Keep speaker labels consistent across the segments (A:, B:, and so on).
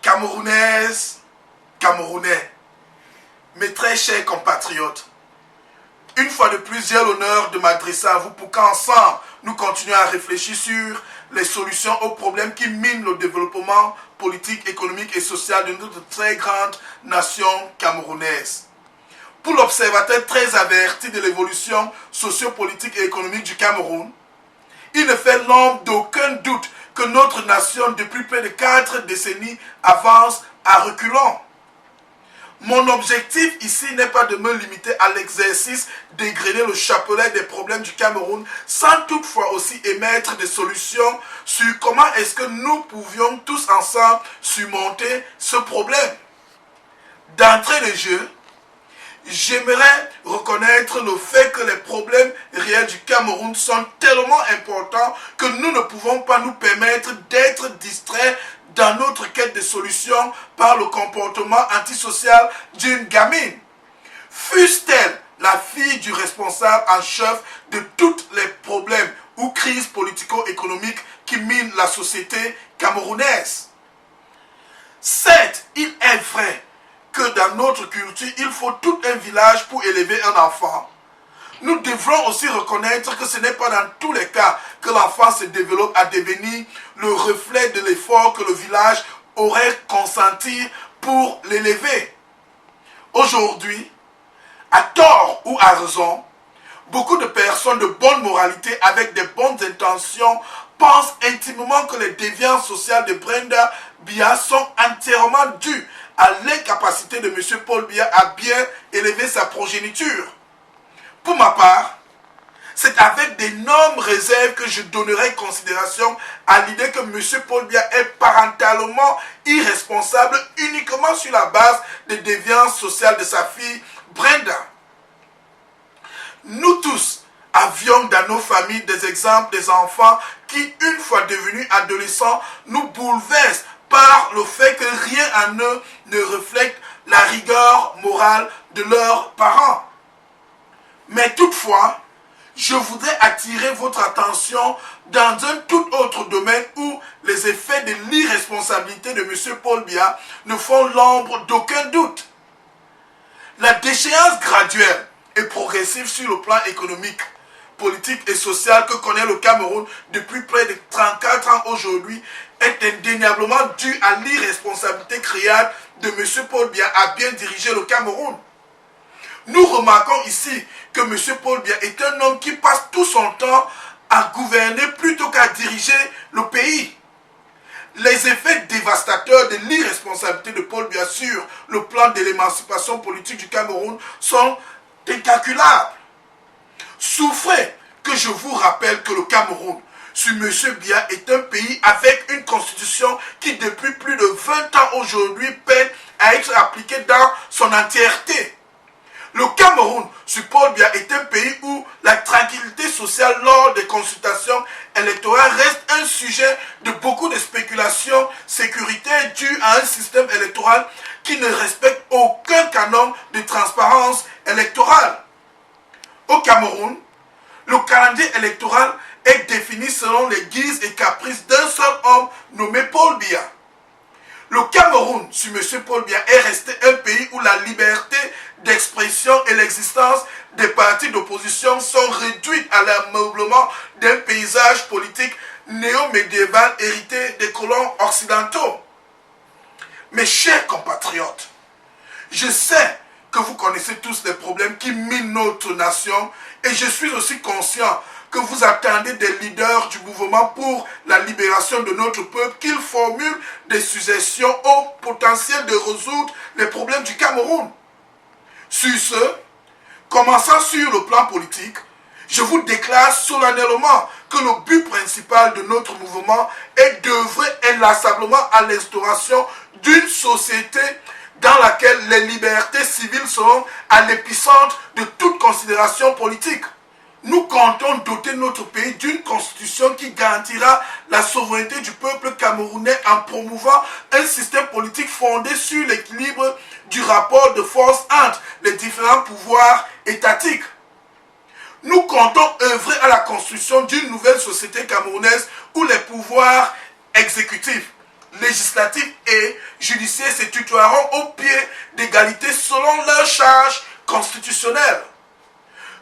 A: Camerounaises, Camerounais, mes très chers compatriotes, une fois de plus, j'ai l'honneur de m'adresser à vous pour qu'ensemble, nous continuions à réfléchir sur les solutions aux problèmes qui minent le développement politique, économique et social de notre très grande nation camerounaise. Pour l'observateur très averti de l'évolution sociopolitique et économique du Cameroun, il ne fait l'ombre d'aucun doute que notre nation, depuis près de 4 décennies, avance à reculons. Mon objectif ici n'est pas de me limiter à l'exercice d'égrener le chapelet des problèmes du Cameroun, sans toutefois aussi émettre des solutions sur comment est-ce que nous pouvions tous ensemble surmonter ce problème. D'entrée de jeu, j'aimerais reconnaître le fait que les problèmes réels du Cameroun sont tellement importants que nous ne pouvons pas nous permettre d'être distraits dans notre quête de solutions par le comportement antisocial d'une gamine. Fût-elle la fille du responsable en chef de tous les problèmes ou crises politico-économiques qui minent la société camerounaise. Certes, il est vrai que dans notre culture, il faut tout un village pour élever un enfant. Nous devrons aussi reconnaître que ce n'est pas dans tous les cas que l'enfant se développe à devenir le reflet de l'effort que le village aurait consenti pour l'élever. Aujourd'hui, à tort ou à raison, beaucoup de personnes de bonne moralité avec de bonnes intentions pensent intimement que les déviances sociales de Brenda Biya sont entièrement dues à l'incapacité de M. Paul Biya à bien élever sa progéniture. Pour ma part, c'est avec d'énormes réserves que je donnerai considération à l'idée que M. Paul Biya est parentalement irresponsable uniquement sur la base des déviances sociales de sa fille Brenda. Nous tous avions dans nos familles des exemples des enfants qui, une fois devenus adolescents, nous bouleversent par le fait que rien en eux ne reflète la rigueur morale de leurs parents. Mais toutefois, je voudrais attirer votre attention dans un tout autre domaine où les effets de l'irresponsabilité de M. Paul Biya ne font l'ombre d'aucun doute. La déchéance graduelle et progressive sur le plan économique, politique et social que connaît le Cameroun depuis près de 34 ans aujourd'hui est indéniablement due à l'irresponsabilité créale de M. Paul Biya à bien diriger le Cameroun. Nous remarquons ici que M. Paul Biya est un homme qui passe tout son temps à gouverner plutôt qu'à diriger le pays. Les effets dévastateurs de l'irresponsabilité de Paul Biya sur le plan de l'émancipation politique du Cameroun sont incalculables. Souffrez que je vous rappelle que le Cameroun, sur M. Biya, est un pays avec une constitution qui depuis plus de 20 ans aujourd'hui peine à être appliquée dans son entièreté. Le Cameroun, sur Paul Biya, est un pays où la tranquillité sociale lors des consultations électorales reste un sujet de beaucoup de spéculations sécuritaires dues à un système électoral qui ne respecte aucun canon de transparence électorale. Au Cameroun, le calendrier électoral est défini selon les guises et caprices d'un seul homme nommé Paul Biya. Le Cameroun, sur M. Paul Biya, est resté un pays où la liberté d'expression et l'existence des partis d'opposition sont réduites à l'ameublement d'un paysage politique néo-médiéval hérité des colons occidentaux. Mes chers compatriotes, je sais que vous connaissez tous les problèmes qui minent notre nation et je suis aussi conscient que vous attendez des leaders du mouvement pour la libération de notre peuple qu'ils formulent des suggestions au potentiel de résoudre les problèmes du Cameroun. Sur ce, commençant sur le plan politique, je vous déclare solennellement que le but principal de notre mouvement est d'œuvrer inlassablement à l'instauration d'une société dans laquelle les libertés civiles seront à l'épicentre de toute considération politique. Nous comptons doter notre pays d'une constitution qui garantira la souveraineté du peuple camerounais en promouvant un système politique fondé sur l'équilibre du rapport de force entre les différents pouvoirs étatiques. Nous comptons œuvrer à la construction d'une nouvelle société camerounaise où les pouvoirs exécutifs, législatifs et judiciaires se tutoieront au pied d'égalité selon leurs charges constitutionnelles.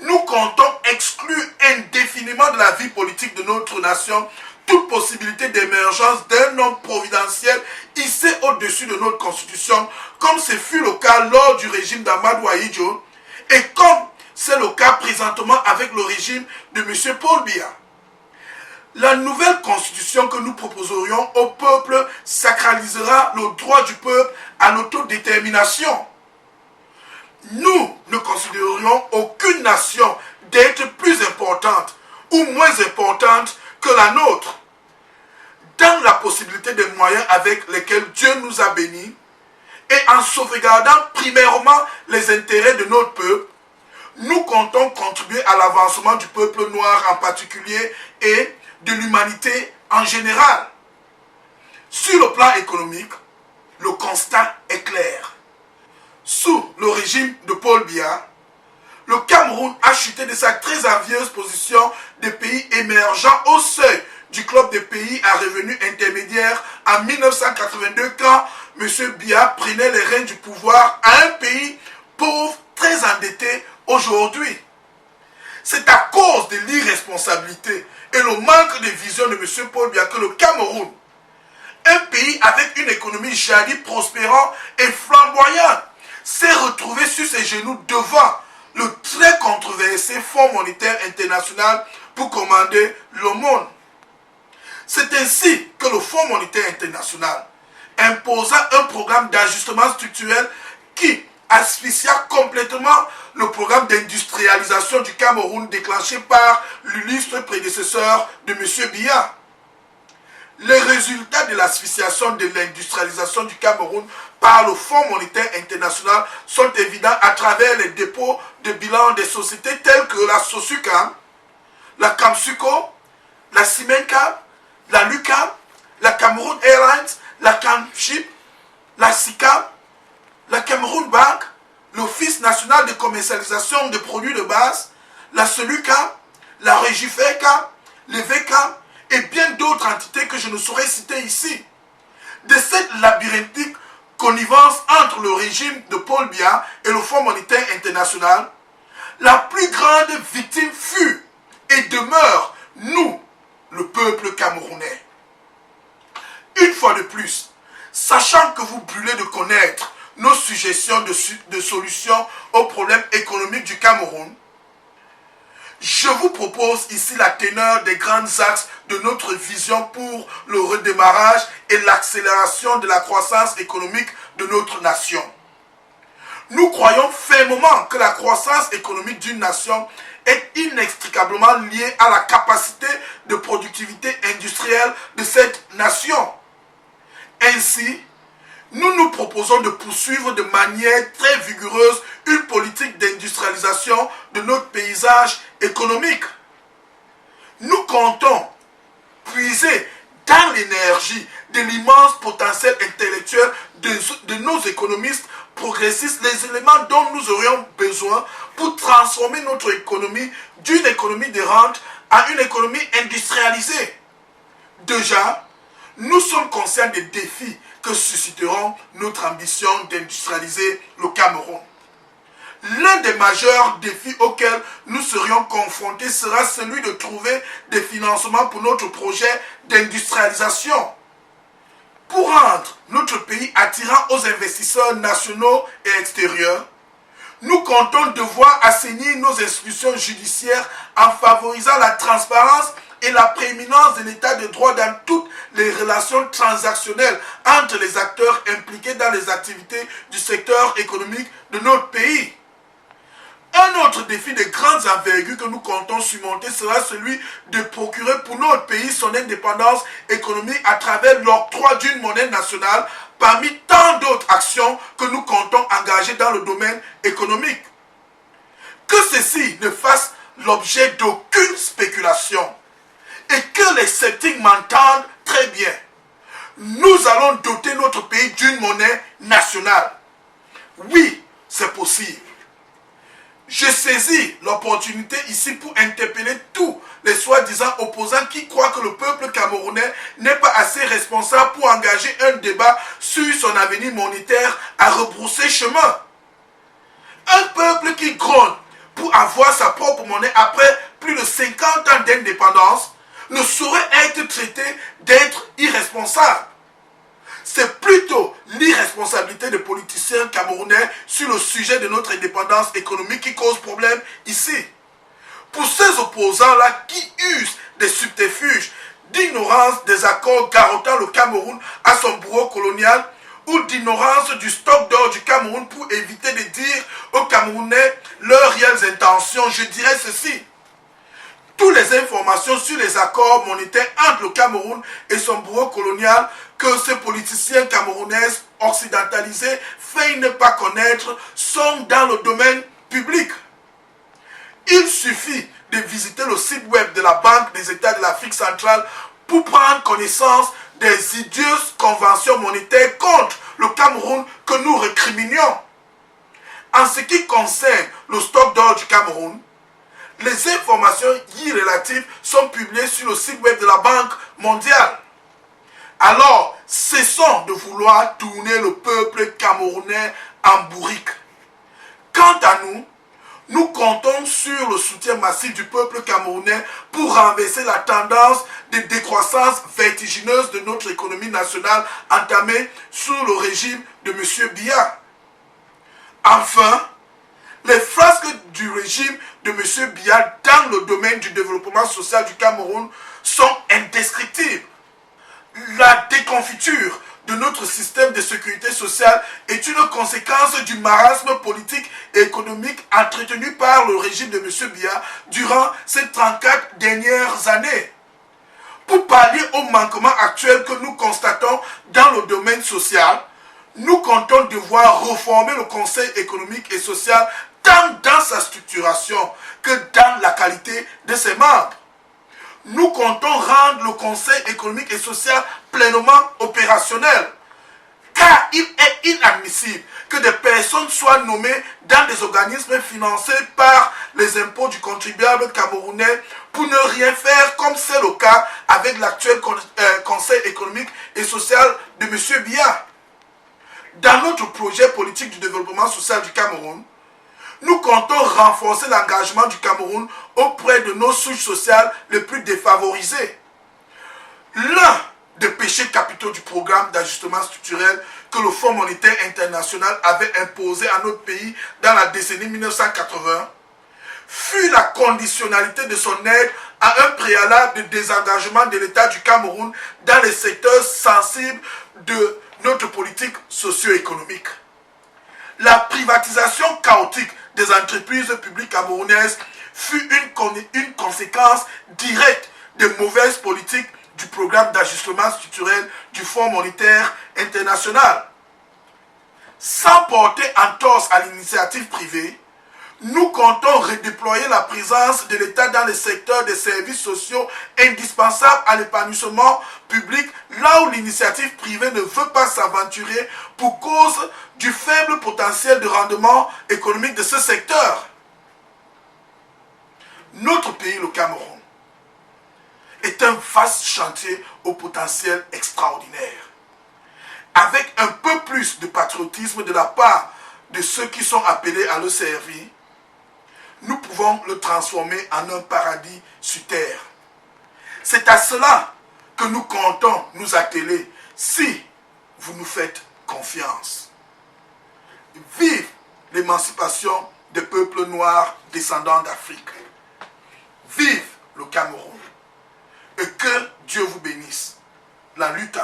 A: Nous comptons exclure indéfiniment de la vie politique de notre nation toute possibilité d'émergence d'un homme providentiel hissé au-dessus de notre constitution, comme ce fut le cas lors du régime d'Amadou Ahidjo et comme c'est le cas présentement avec le régime de M. Paul Biya. La nouvelle constitution que nous proposerions au peuple sacralisera le droit du peuple à l'autodétermination. Nous ne considérions aucune nation d'être plus importante ou moins importante que la nôtre. Dans la possibilité des moyens avec lesquels Dieu nous a bénis et en sauvegardant primairement les intérêts de notre peuple, nous comptons contribuer à l'avancement du peuple noir en particulier et de l'humanité en général. Sur le plan économique, le constat est clair. Sous le régime de Paul Biya, le Cameroun a chuté de sa très envieuse position de pays émergent au seuil du club des pays à revenus intermédiaires en 1982 quand M. Biya prenait les rênes du pouvoir à un pays pauvre, très endetté aujourd'hui. C'est à cause de l'irresponsabilité et le manque de vision de M. Paul Biya que le Cameroun, un pays avec une économie jadis prospérant et flamboyante, s'est retrouvé sur ses genoux devant le très controversé Fonds monétaire international pour commander le monde. C'est ainsi que le Fonds monétaire international imposa un programme d'ajustement structurel qui asphyxia complètement le programme d'industrialisation du Cameroun déclenché par l'illustre prédécesseur de M. Biya. Les résultats de l'asphyxiation de l'industrialisation du Cameroun par le Fonds monétaire international sont évidents à travers les dépôts de bilan des sociétés telles que la Sosucam, la Camsuco, la Simencam, la Lucam, la Cameroon Airlines, la Camship, la SICAM, la Cameroon Bank, l'Office national de commercialisation de produits de base, la Solucam, la Régifecam, le VCAM et bien d'autres entités que je ne saurais citer ici. De cette labyrinthique connivence entre le régime de Paul Biya et le Fonds monétaire international, la plus grande victime fut et demeure nous, le peuple camerounais. Une fois de plus, sachant que vous brûlez de connaître nos suggestions de solutions aux problèmes économiques du Cameroun, je vous propose ici la teneur des grands axes de notre vision pour le redémarrage et l'accélération de la croissance économique de notre nation. Nous croyons fermement que la croissance économique d'une nation est inextricablement liée à la capacité de productivité industrielle de cette nation. Ainsi, nous nous proposons de poursuivre de manière très vigoureuse une politique d'industrialisation de notre paysage économique. Nous comptons puiser dans l'énergie de l'immense potentiel intellectuel de nos économistes progressistes les éléments dont nous aurions besoin pour transformer notre économie d'une économie de rente à une économie industrialisée. Déjà, nous sommes conscients des défis que susciteront notre ambition d'industrialiser le Cameroun. L'un des majeurs défis auxquels nous serions confrontés sera celui de trouver des financements pour notre projet d'industrialisation. Pour rendre notre pays attirant aux investisseurs nationaux et extérieurs, nous comptons devoir assainir nos institutions judiciaires en favorisant la transparence et la prééminence de l'état de droit dans toutes les relations transactionnelles entre les acteurs impliqués dans les activités du secteur économique de notre pays. Un autre défi de grande envergure que nous comptons surmonter sera celui de procurer pour notre pays son indépendance économique à travers l'octroi d'une monnaie nationale parmi tant d'autres actions que nous comptons engager dans le domaine économique. Que ceci ne fasse l'objet d'aucune spéculation et que les sceptiques m'entendent très bien. Nous allons doter notre pays d'une monnaie nationale. Oui, c'est possible. Je saisis l'opportunité ici pour interpeller tous les soi-disant opposants qui croient que le peuple camerounais n'est pas assez responsable pour engager un débat sur son avenir monétaire à rebrousser chemin. Un peuple qui gronde pour avoir sa propre monnaie après plus de 50 ans d'indépendance ne saurait être traité d'être irresponsable. C'est plutôt l'irresponsabilité des politiciens camerounais sur le sujet de notre indépendance économique qui cause problème ici. Pour ces opposants-là qui usent des subterfuges d'ignorance des accords garrotant le Cameroun à son bourreau colonial ou d'ignorance du stock d'or du Cameroun pour éviter de dire aux Camerounais leurs réelles intentions, je dirais ceci. Toutes les informations sur les accords monétaires entre le Cameroun et son bourreau colonial que ces politiciens camerounais occidentalisés feignent ne pas connaître sont dans le domaine public. Il suffit de visiter le site web de la Banque des États de l'Afrique centrale pour prendre connaissance des hideeuses conventions monétaires contre le Cameroun que nous récriminions. En ce qui concerne le stock d'or du Cameroun, les informations y relatives sont publiées sur le site web de la Banque mondiale. Alors, cessons de vouloir tourner le peuple camerounais en bourrique. Quant à nous, nous comptons sur le soutien massif du peuple camerounais pour renverser la tendance de décroissance vertigineuse de notre économie nationale entamée sous le régime de M. Biya. Enfin, les frasques du régime de M. Biya dans le domaine du développement social du Cameroun sont indescriptibles. La déconfiture de notre système de sécurité sociale est une conséquence du marasme politique et économique entretenu par le régime de M. Biya durant ces 34 dernières années. Pour pallier aux manquements actuels que nous constatons dans le domaine social, nous comptons devoir reformer le Conseil économique et social tant dans sa structuration que dans la qualité de ses membres. Nous comptons rendre le Conseil économique et social pleinement opérationnel. Car il est inadmissible que des personnes soient nommées dans des organismes financés par les impôts du contribuable camerounais pour ne rien faire comme c'est le cas avec l'actuel Conseil économique et social de M. Biya. Dans notre projet politique du développement social du Cameroun, nous comptons renforcer l'engagement du Cameroun auprès de nos souches sociales les plus défavorisées. L'un des péchés capitaux du programme d'ajustement structurel que le Fonds monétaire international avait imposé à notre pays dans la décennie 1980 fut la conditionnalité de son aide à un préalable de désengagement de l'État du Cameroun dans les secteurs sensibles de notre politique socio-économique. La privatisation chaotique des entreprises publiques camerounaises fut une conséquence directe des mauvaises politiques du programme d'ajustement structurel du Fonds monétaire international. Sans porter entorse à l'initiative privée, nous comptons redéployer la présence de l'État dans les secteurs des services sociaux indispensables à l'épanouissement public, là où l'initiative privée ne veut pas s'aventurer pour cause du faible potentiel de rendement économique de ce secteur. Notre pays, le Cameroun, est un vaste chantier au potentiel extraordinaire. Avec un peu plus de patriotisme de la part de ceux qui sont appelés à le servir, nous pouvons le transformer en un paradis sur terre. C'est à cela que nous comptons nous atteler si vous nous faites confiance. Vive l'émancipation des peuples noirs descendants d'Afrique. Vive le Cameroun. Et que Dieu vous bénisse. La lutte